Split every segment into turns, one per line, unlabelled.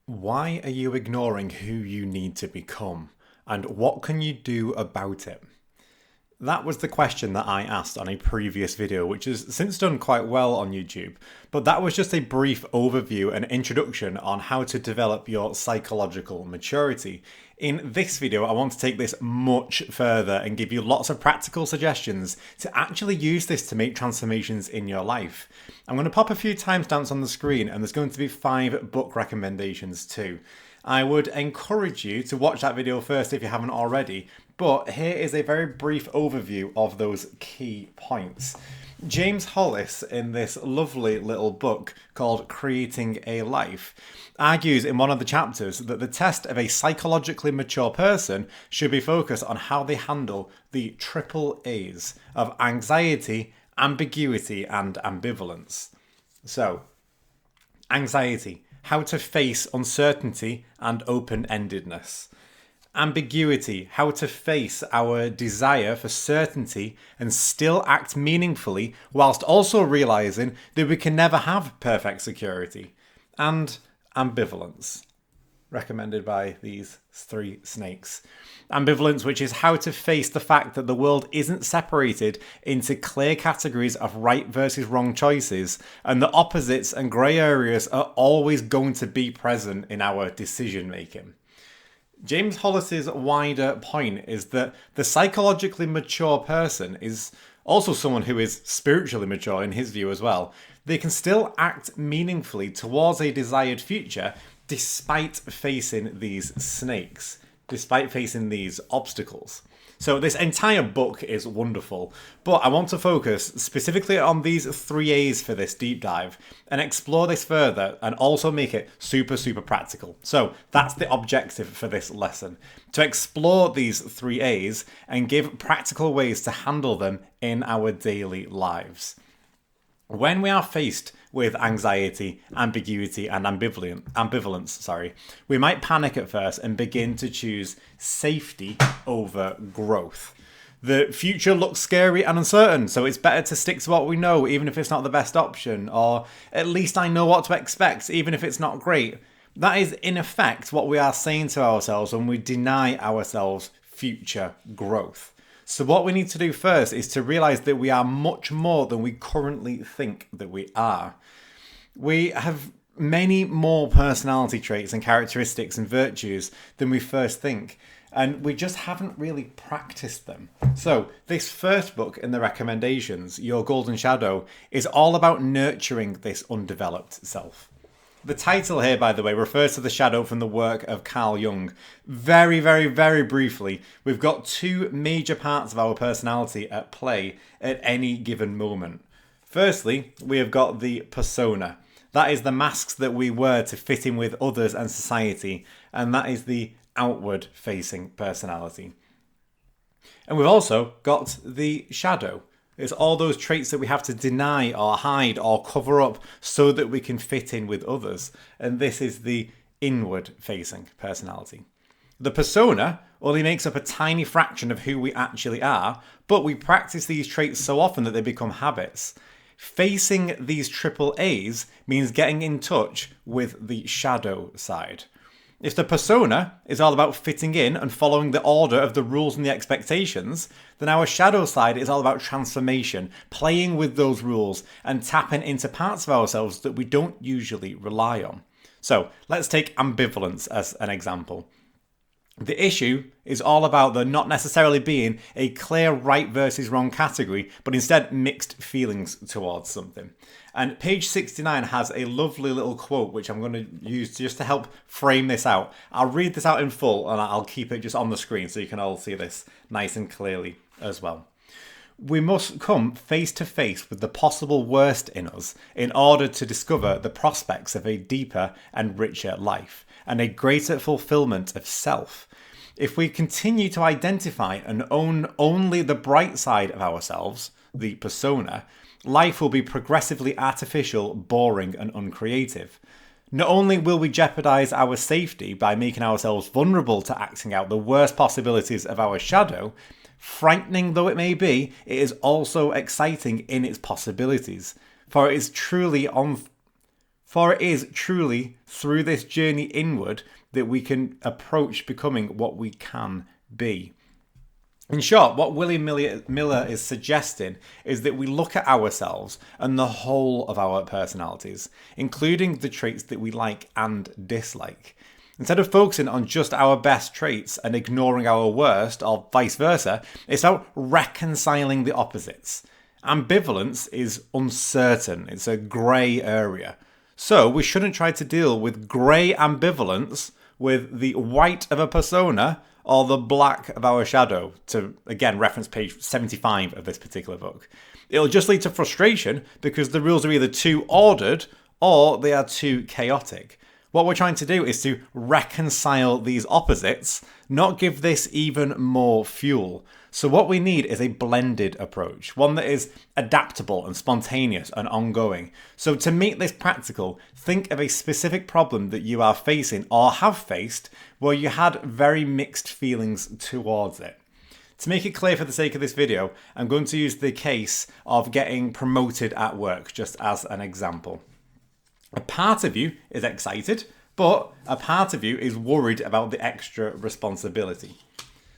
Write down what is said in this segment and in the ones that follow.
Why are you ignoring who you need to become? And what can you do about it? That was the question that I asked on a previous video, which has since done quite well on YouTube. But that was just a brief overview and introduction on how to develop your psychological maturity. In this video, I want to take this much further and give you lots of practical suggestions to actually use this to make transformations in your life. I'm going to pop a few timestamps on the screen, and there's going to be 5 book recommendations too. I would encourage you to watch that video first if you haven't already, but here is a very brief overview of those key points. James Hollis, in this lovely little book called Creating a Life, argues in one of the chapters that the test of a psychologically mature person should be focused on how they handle the triple A's of anxiety, ambiguity, and ambivalence. So, anxiety. How to face uncertainty and open-endedness. Ambiguity, how to face our desire for certainty and still act meaningfully whilst also realizing that we can never have perfect security. And ambivalence, recommended by these 3 snakes. Ambivalence, which is how to face the fact that the world isn't separated into clear categories of right versus wrong choices, and the opposites and grey areas are always going to be present in our decision making. James Hollis's wider point is that the psychologically mature person is also someone who is spiritually mature in his view as well. They can still act meaningfully towards a desired future despite facing these snakes, despite facing these obstacles. So this entire book is wonderful, but I want to focus specifically on these 3 A's for this deep dive and explore this further and also make it super practical. So that's the objective for this lesson, to explore these 3 A's and give practical ways to handle them in our daily lives. When we are faced with anxiety, ambiguity, and ambivalence, we might panic at first and begin to choose safety over growth. The future looks scary and uncertain, so it's better to stick to what we know, even if it's not the best option, or at least I know what to expect, even if it's not great. That is, in effect, what we are saying to ourselves when we deny ourselves future growth. So what we need to do first is to realize that we are much more than we currently think that we are. We have many more personality traits and characteristics and virtues than we first think, and we just haven't really practiced them. So this first book in the recommendations, Your Golden Shadow, is all about nurturing this undeveloped self. The title here, by the way, refers to the shadow from the work of Carl Jung. Very briefly, we've got 2 major parts of our personality at play at any given moment. Firstly, we have got the persona. That is the masks that we wear to fit in with others and society, and that is the outward-facing personality. And we've also got the shadow. It's all those traits that we have to deny or hide or cover up so that we can fit in with others. And this is the inward-facing personality. The persona only makes up a tiny fraction of who we actually are, but we practice these traits so often that they become habits. Facing these triple A's means getting in touch with the shadow side. If the persona is all about fitting in and following the order of the rules and the expectations, then our shadow side is all about transformation, playing with those rules and tapping into parts of ourselves that we don't usually rely on. So let's take ambivalence as an example. The issue is all about there not necessarily being a clear right versus wrong category, but instead mixed feelings towards something. And page 69 has a lovely little quote, which I'm going to use just to help frame this out. I'll read this out in full and I'll keep it just on the screen so you can all see this nice and clearly as well. We must come face to face with the possible worst in us in order to discover the prospects of a deeper and richer life and a greater fulfillment of self. If we continue to identify and own only the bright side of ourselves, the persona, life will be progressively artificial, boring, and uncreative. Not only will we jeopardize our safety by making ourselves vulnerable to acting out the worst possibilities of our shadow, frightening though it may be, it is also exciting in its possibilities, for it is truly For it is truly through this journey inward that we can approach becoming what we can be. In short, what William Miller is suggesting is that we look at ourselves and the whole of our personalities, including the traits that we like and dislike. Instead of focusing on just our best traits and ignoring our worst, or vice versa, it's about reconciling the opposites. Ambivalence is uncertain, it's a grey area. So we shouldn't try to deal with grey ambivalence with the white of a persona or the black of our shadow, to again reference page 75 of this particular book. It'll just lead to frustration because the rules are either too ordered or they are too chaotic. What we're trying to do is to reconcile these opposites, not give this even more fuel. So what we need is a blended approach, one that is adaptable and spontaneous and ongoing. So to make this practical, think of a specific problem that you are facing or have faced where you had very mixed feelings towards it. To make it clear for the sake of this video, I'm going to use the case of getting promoted at work just as an example. A part of you is excited, but a part of you is worried about the extra responsibility.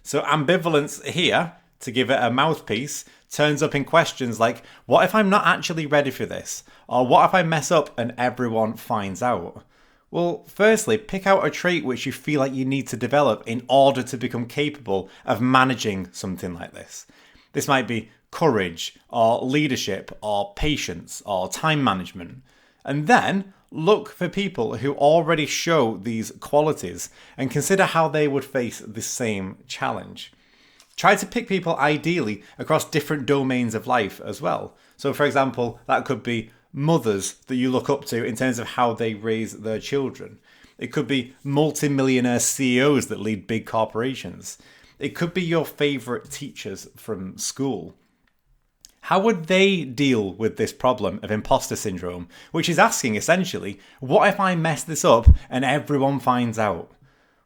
So ambivalence here, to give it a mouthpiece, turns up in questions like, what if I'm not actually ready for this? Or what if I mess up and everyone finds out? Well, firstly, pick out a trait which you feel like you need to develop in order to become capable of managing something like this. This might be courage, or leadership, or patience, or time management. And then look for people who already show these qualities and consider how they would face the same challenge. Try to pick people ideally across different domains of life as well. So for example, that could be mothers that you look up to in terms of how they raise their children. It could be multimillionaire CEOs that lead big corporations. It could be your favorite teachers from school. How would they deal with this problem of imposter syndrome, which is asking essentially, what if I mess this up and everyone finds out?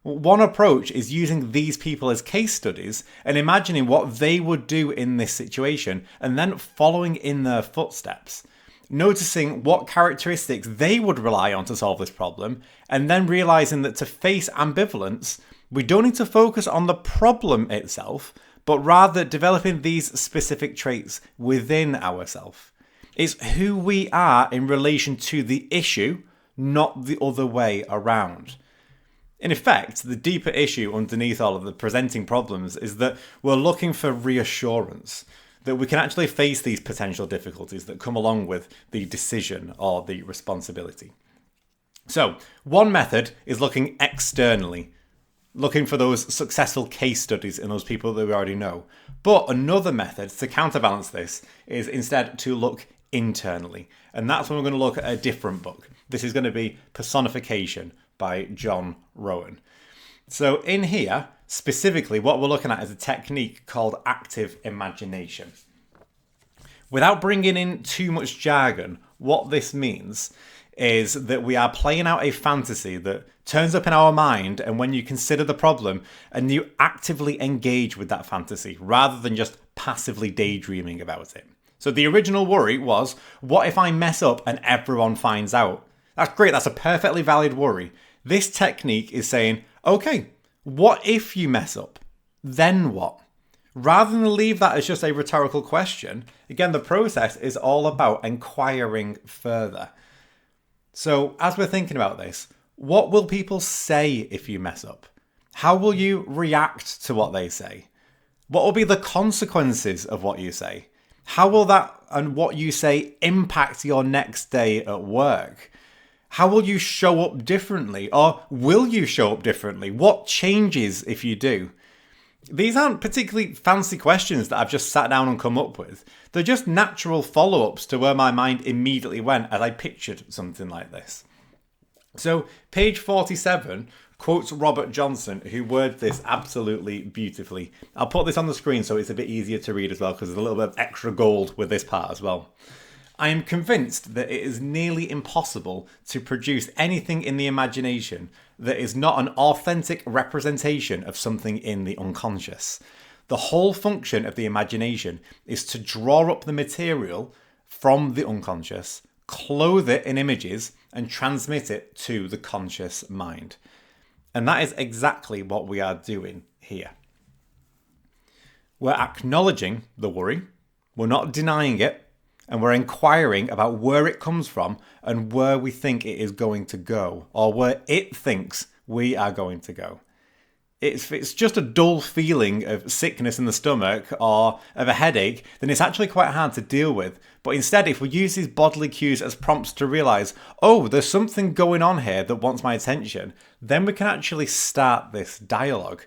One approach is using these people as case studies and imagining what they would do in this situation and then following in their footsteps. Noticing what characteristics they would rely on to solve this problem, and then realizing that to face ambivalence, we don't need to focus on the problem itself, but rather developing these specific traits within ourselves. It's who we are in relation to the issue, not the other way around. In effect, the deeper issue underneath all of the presenting problems is that we're looking for reassurance, that we can actually face these potential difficulties that come along with the decision or the responsibility. So, one method is looking externally, looking for those successful case studies in those people that we already know. But another method to counterbalance this is instead to look internally. And that's when we're going to look at a different book. This is going to be Personification by John Rowan. So in here, specifically, what we're looking at is a technique called active imagination. Without bringing in too much jargon, what this means is that we are playing out a fantasy that turns up in our mind, and when you consider the problem and you actively engage with that fantasy rather than just passively daydreaming about it. So the original worry was, what if I mess up and everyone finds out? That's great, that's a perfectly valid worry. This technique is saying, okay, what if you mess up? Then what? Rather than leave that as just a rhetorical question, again, the process is all about inquiring further. So as we're thinking about this, what will people say if you mess up? How will you react to what they say? What will be the consequences of what you say? How will that and what you say impact your next day at work? How will you show up differently? Or will you show up differently? What changes if you do? These aren't particularly fancy questions that I've just sat down and come up with. They're just natural follow-ups to where my mind immediately went as I pictured something like this. So page 47 quotes Robert Johnson, who worded this absolutely beautifully. I'll put this on the screen so it's a bit easier to read as well, because there's a little bit of extra gold with this part as well. I am convinced that it is nearly impossible to produce anything in the imagination that is not an authentic representation of something in the unconscious. The whole function of the imagination is to draw up the material from the unconscious, clothe it in images, and transmit it to the conscious mind. And that is exactly what we are doing here. We're acknowledging the worry, we're not denying it, and we're inquiring about where it comes from and where we think it is going to go, or where it thinks we are going to go. If it's just a dull feeling of sickness in the stomach or of a headache, then it's actually quite hard to deal with. But instead, if we use these bodily cues as prompts to realize, oh, there's something going on here that wants my attention, then we can actually start this dialogue.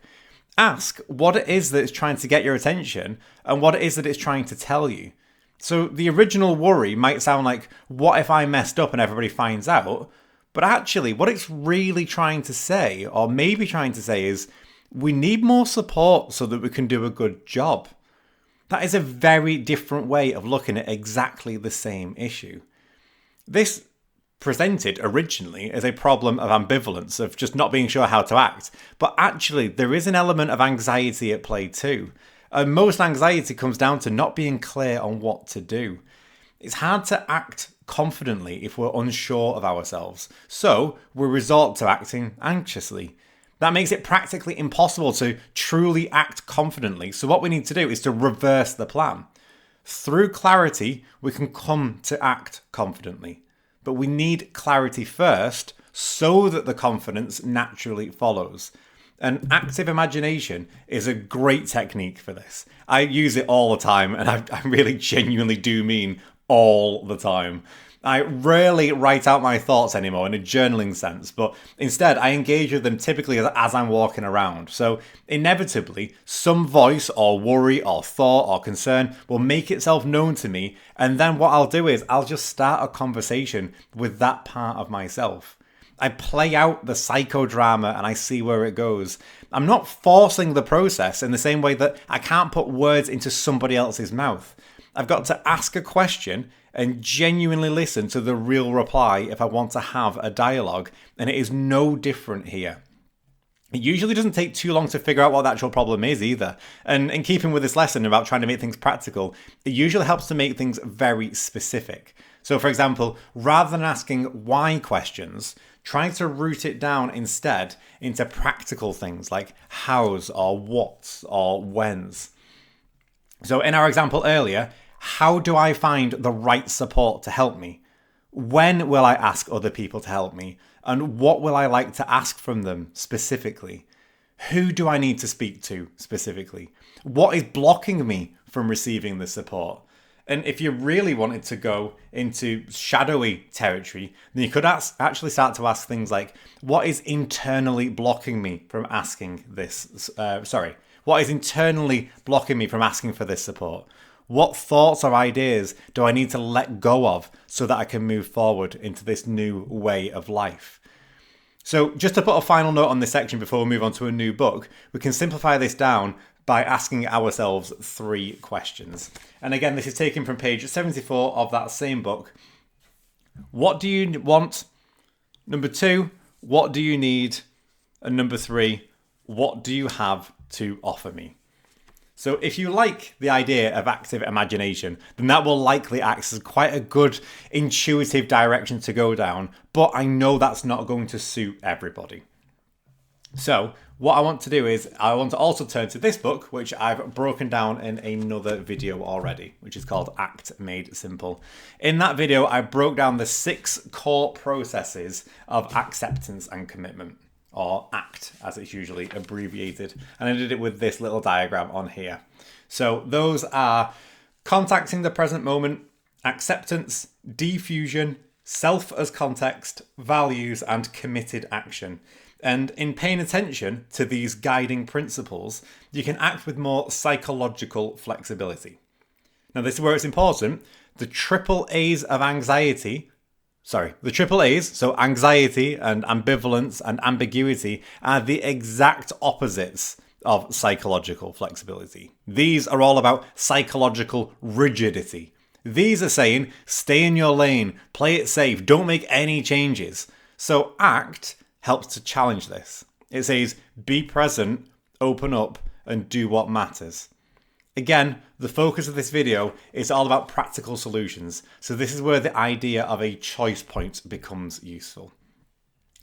Ask what it is that it's trying to get your attention and what it is that it's trying to tell you. So the original worry might sound like, what if I messed up and everybody finds out? But actually, what it's really trying to say, or maybe trying to say, is we need more support so that we can do a good job. That is a very different way of looking at exactly the same issue. This presented originally as a problem of ambivalence, of just not being sure how to act. But actually, there is an element of anxiety at play too. And most anxiety comes down to not being clear on what to do. It's hard to act confidently if we're unsure of ourselves. So we resort to acting anxiously. That makes it practically impossible to truly act confidently. So what we need to do is to reverse the plan. Through clarity, we can come to act confidently. But we need clarity first so that the confidence naturally follows. And active imagination is a great technique for this. I use it all the time, and I really genuinely do mean all the time. I rarely write out my thoughts anymore in a journaling sense, but instead I engage with them typically as I'm walking around. So inevitably, some voice or worry or thought or concern will make itself known to me, and then what I'll do is I'll just start a conversation with that part of myself. I play out the psychodrama and I see where it goes. I'm not forcing the process in the same way that I can't put words into somebody else's mouth. I've got to ask a question and genuinely listen to the real reply if I want to have a dialogue, and it is no different here. It usually doesn't take too long to figure out what the actual problem is either. And in keeping with this lesson about trying to make things practical, it usually helps to make things very specific. So for example, rather than asking why questions, try to root it down instead into practical things like hows or whats or whens. So in our example earlier, how do I find the right support to help me? When will I ask other people to help me? And what will I like to ask from them specifically? Who do I need to speak to specifically? What is blocking me from receiving the support? And if you really wanted to go into shadowy territory, then you could actually start to ask things like, what is internally blocking me from asking this? What is internally blocking me from asking for this support? What thoughts or ideas do I need to let go of so that I can move forward into this new way of life? So just to put a final note on this section before we move on to a new book, we can simplify this down by asking ourselves 3 questions. And again, this is taken from page 74 of that same book. What do you want? Number 2, what do you need? And number 3, what do you have to offer me? So if you like the idea of active imagination, then that will likely act as quite a good intuitive direction to go down, but I know that's not going to suit everybody. So what I want to do is I want to also turn to this book, which I've broken down in another video already, which is called Act Made Simple. In that video, I broke down the 6 core processes of acceptance and commitment, or ACT as it's usually abbreviated. And I did it with this little diagram on here. So those are contacting the present moment, acceptance, diffusion, self as context, values, and committed action. And in paying attention to these guiding principles, you can act with more psychological flexibility. Now, this is where it's important. The triple A's of anxiety, so anxiety and ambivalence and ambiguity are the exact opposites of psychological flexibility. These are all about psychological rigidity. These are saying, stay in your lane, play it safe, don't make any changes. So ACT helps to challenge this. It says, be present, open up, and do what matters. Again, the focus of this video is all about practical solutions. So this is where the idea of a choice point becomes useful.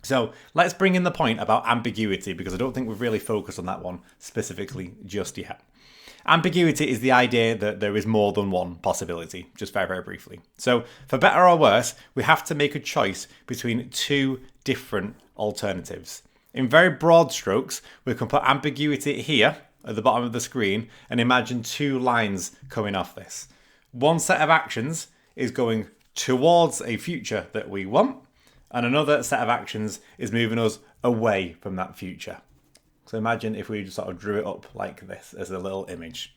So let's bring in the point about ambiguity, because I don't think we've really focused on that one specifically just yet. Ambiguity is the idea that there is more than one possibility, just very, very briefly. So for better or worse, we have to make a choice between two different alternatives. In very broad strokes, we can put ambiguity here at the bottom of the screen and imagine two lines coming off this. One set of actions is going towards a future that we want, and another set of actions is moving us away from that future. So imagine if we just sort of drew it up like this as a little image.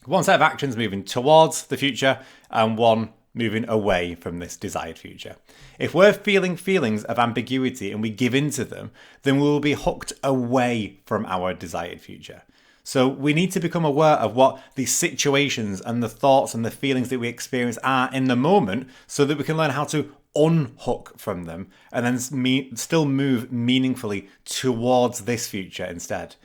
One set of actions moving towards the future and one moving away from this desired future. If we're feeling feelings of ambiguity and we give in to them, then we will be hooked away from our desired future. So we need to become aware of what the situations and the thoughts and the feelings that we experience are in the moment so that we can learn how to unhook from them and then still move meaningfully towards this future instead.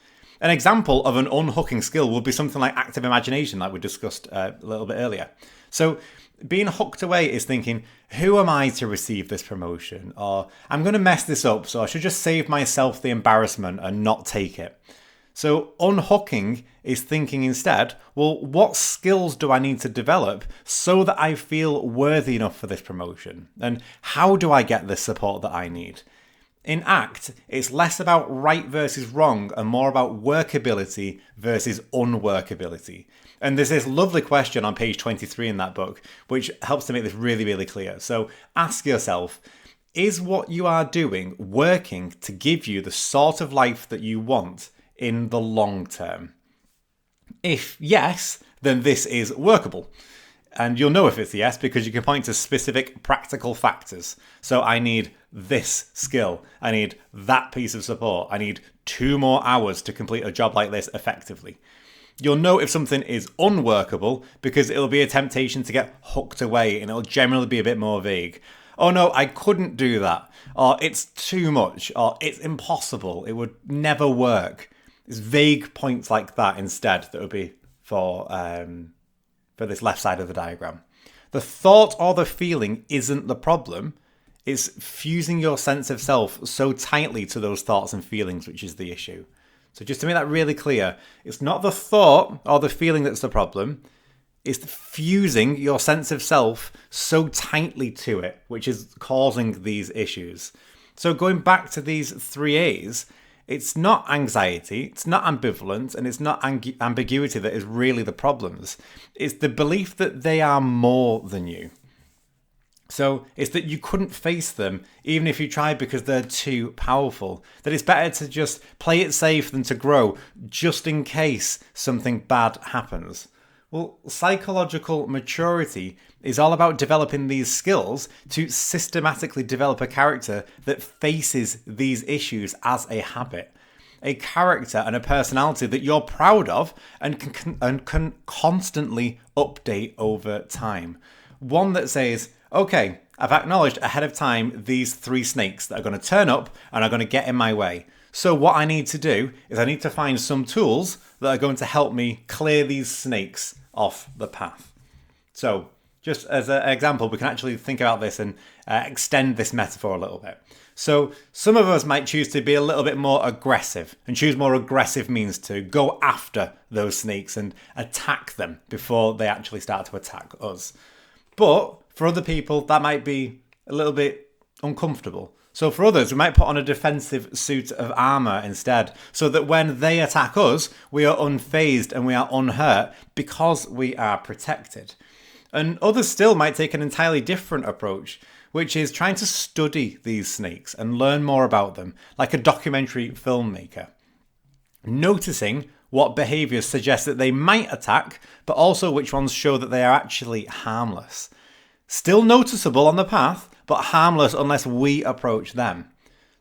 An example of an unhooking skill would be something like active imagination, like we discussed a little bit earlier. So being hooked away is thinking, who am I to receive this promotion? Or I'm going to mess this up, so I should just save myself the embarrassment and not take it. So unhooking is thinking instead, well, what skills do I need to develop so that I feel worthy enough for this promotion? And how do I get the support that I need? In ACT, it's less about right versus wrong and more about workability versus unworkability. And there's this lovely question on page 23 in that book, which helps to make this really, really clear. So ask yourself, is what you are doing working to give you the sort of life that you want in the long term? If yes, then this is workable. And you'll know if it's a yes because you can point to specific practical factors. So I need this skill. I need that piece of support. I need 2 more hours to complete a job like this effectively. You'll know if something is unworkable because it'll be a temptation to get hooked away and it'll generally be a bit more vague. Oh no, I couldn't do that. Or it's too much. Or it's impossible. It would never work. It's vague points like that instead that would be for this left side of the diagram. The thought or the feeling isn't the problem. It's fusing your sense of self so tightly to those thoughts and feelings, which is the issue. So just to make that really clear, it's not the thought or the feeling that's the problem. It's fusing your sense of self so tightly to it, which is causing these issues. So going back to these 3 A's, it's not anxiety, it's not ambivalence, and it's not ambiguity that is really the problems. It's the belief that they are more than you. So it's that you couldn't face them even if you tried because they're too powerful. That it's better to just play it safe than to grow just in case something bad happens. Well, psychological maturity is all about developing these skills to systematically develop a character that faces these issues as a habit. A character and a personality that you're proud of and can constantly update over time. One that says, okay, I've acknowledged ahead of time these 3 snakes that are going to turn up and are going to get in my way. So what I need to do is I need to find some tools that are going to help me clear these snakes off the path. So just as an example, we can actually think about this and extend this metaphor a little bit. So some of us might choose to be a little bit more aggressive and choose more aggressive means to go after those snakes and attack them before they actually start to attack us. But for other people, that might be a little bit uncomfortable. So for others, we might put on a defensive suit of armor instead, so that when they attack us, we are unfazed and we are unhurt because we are protected. And others still might take an entirely different approach, which is trying to study these snakes and learn more about them, like a documentary filmmaker. Noticing what behaviors suggest that they might attack, but also which ones show that they are actually harmless. Still noticeable on the path, but harmless unless we approach them.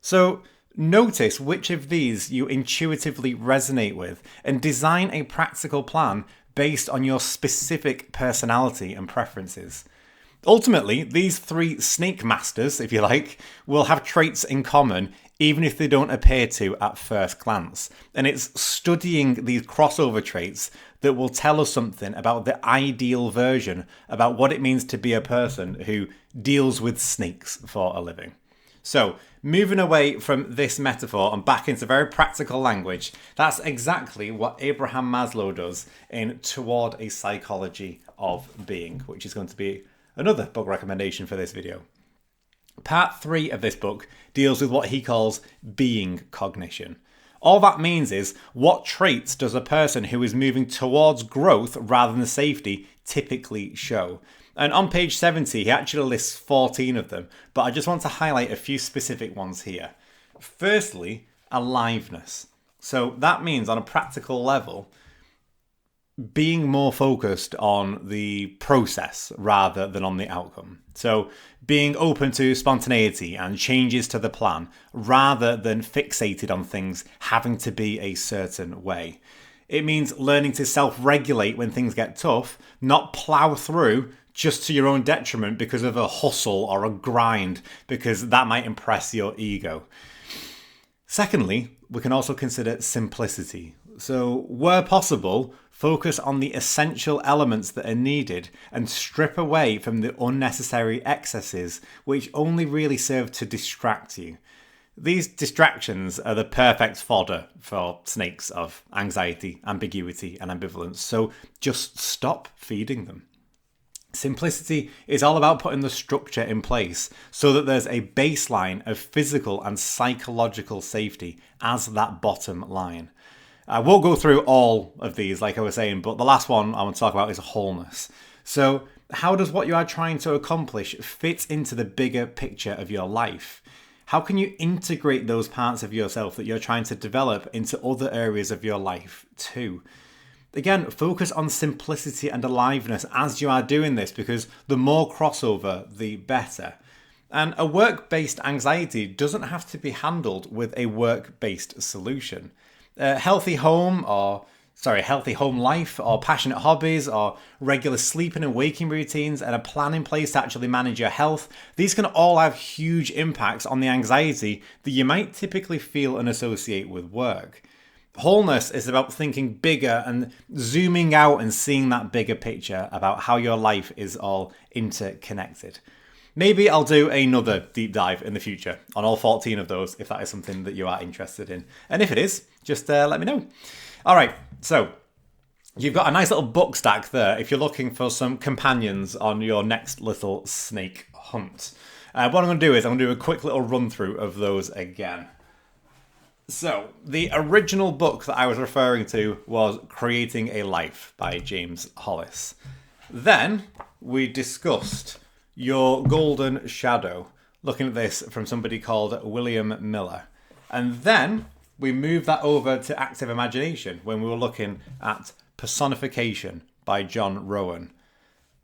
So notice which of these you intuitively resonate with and design a practical plan based on your specific personality and preferences. Ultimately, these three snake masters, if you like, will have traits in common, even if they don't appear to at first glance. And it's studying these crossover traits that will tell us something about the ideal version, about what it means to be a person who deals with snakes for a living. So, moving away from this metaphor and back into very practical language, that's exactly what Abraham Maslow does in Toward a Psychology of Being, which is going to be another book recommendation for this video. Part 3 of this book deals with what he calls being cognition. All that means is, what traits does a person who is moving towards growth rather than safety typically show? And on page 70, he actually lists 14 of them, but I just want to highlight a few specific ones here. Firstly, aliveness. So that means on a practical level, being more focused on the process rather than on the outcome. So being open to spontaneity and changes to the plan rather than fixated on things having to be a certain way. It means learning to self-regulate when things get tough, not plow through just to your own detriment because of a hustle or a grind, because that might impress your ego. Secondly, we can also consider simplicity. So where possible, focus on the essential elements that are needed and strip away from the unnecessary excesses which only really serve to distract you. These distractions are the perfect fodder for snakes of anxiety, ambiguity, and ambivalence, so just stop feeding them. Simplicity is all about putting the structure in place so that there's a baseline of physical and psychological safety as that bottom line. I won't go through all of these, like I was saying, but the last one I want to talk about is wholeness. So how does what you are trying to accomplish fit into the bigger picture of your life? How can you integrate those parts of yourself that you're trying to develop into other areas of your life too? Again, focus on simplicity and aliveness as you are doing this, because the more crossover, the better. And a work-based anxiety doesn't have to be handled with a work-based solution. Healthy home life, or passionate hobbies, or regular sleeping and waking routines, and a plan in place to actually manage your health, these can all have huge impacts on the anxiety that you might typically feel and associate with work. Wholeness is about thinking bigger and zooming out and seeing that bigger picture about how your life is all interconnected. Maybe I'll do another deep dive in the future on all 14 of those if that is something that you are interested in. And if it is, just let me know. All right, so you've got a nice little book stack there if you're looking for some companions on your next little snake hunt. What I'm going to do is I'm going to do a quick little run through of those again. So, the original book that I was referring to was Creating a Life by James Hollis. Then we discussed Your Golden Shadow, looking at this from somebody called William Miller. And then we moved that over to Active Imagination when we were looking at Personification by John Rowan.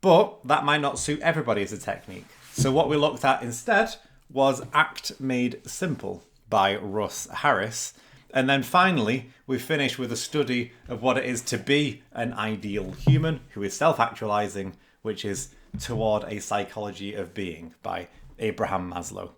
But that might not suit everybody as a technique. So what we looked at instead was Act Made Simple by Russ Harris. And then finally, we finished with a study of what it is to be an ideal human who is self-actualizing, which is Toward a Psychology of Being by Abraham Maslow.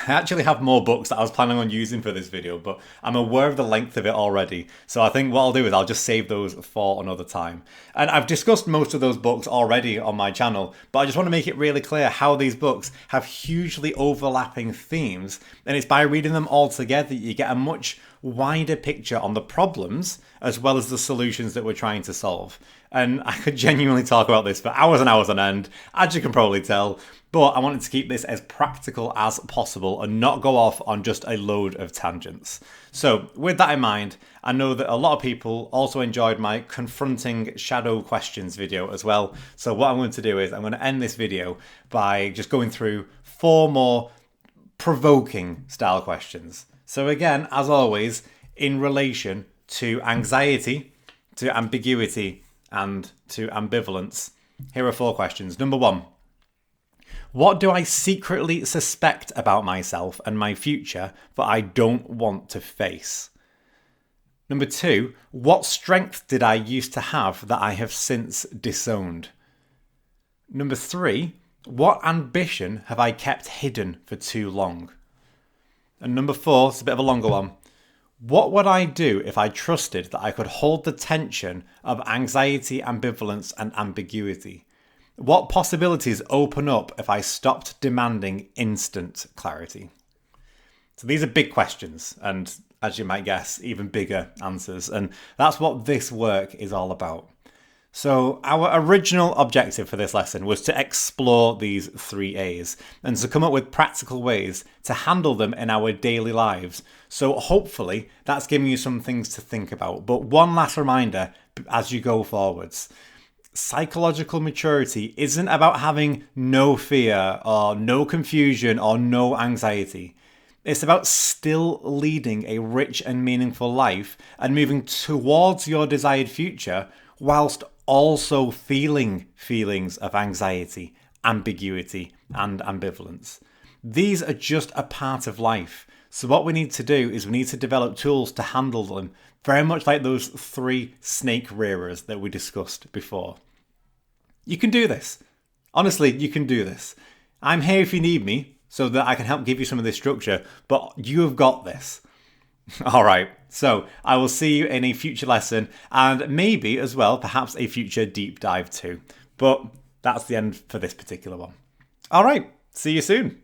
I actually have more books that I was planning on using for this video, but I'm aware of the length of it already. So I think what I'll do is I'll just save those for another time. And I've discussed most of those books already on my channel, but I just want to make it really clear how these books have hugely overlapping themes. And it's by reading them all together you get a much wider picture on the problems as well as the solutions that we're trying to solve. And I could genuinely talk about this for hours and hours on end, as you can probably tell, but I wanted to keep this as practical as possible and not go off on just a load of tangents. So with that in mind, I know that a lot of people also enjoyed my confronting shadow questions video as well. So what I'm going to do is I'm going to end this video by just going through 4 more provoking style questions. So again, as always, in relation to anxiety, to ambiguity, and to ambivalence, here are 4 questions. Number 1, what do I secretly suspect about myself and my future that I don't want to face? Number 2, what strength did I used to have that I have since disowned? Number 3, what ambition have I kept hidden for too long? And number 4, it's a bit of a longer one. What would I do if I trusted that I could hold the tension of anxiety, ambivalence, and ambiguity? What possibilities open up if I stopped demanding instant clarity? So these are big questions, and as you might guess, even bigger answers. And that's what this work is all about. So our original objective for this lesson was to explore these 3 A's and to come up with practical ways to handle them in our daily lives. So hopefully that's giving you some things to think about. But one last reminder as you go forwards. Psychological maturity isn't about having no fear or no confusion or no anxiety. It's about still leading a rich and meaningful life and moving towards your desired future whilst also feeling feelings of anxiety, ambiguity, and ambivalence. These are just a part of life. So what we need to do is we need to develop tools to handle them, very much like those 3 snake rearers that we discussed before. You can do this. Honestly, you can do this. I'm here if you need me so that I can help give you some of this structure, but you have got this. All right, so I will see you in a future lesson and maybe as well, perhaps a future deep dive too. But that's the end for this particular one. All right, see you soon.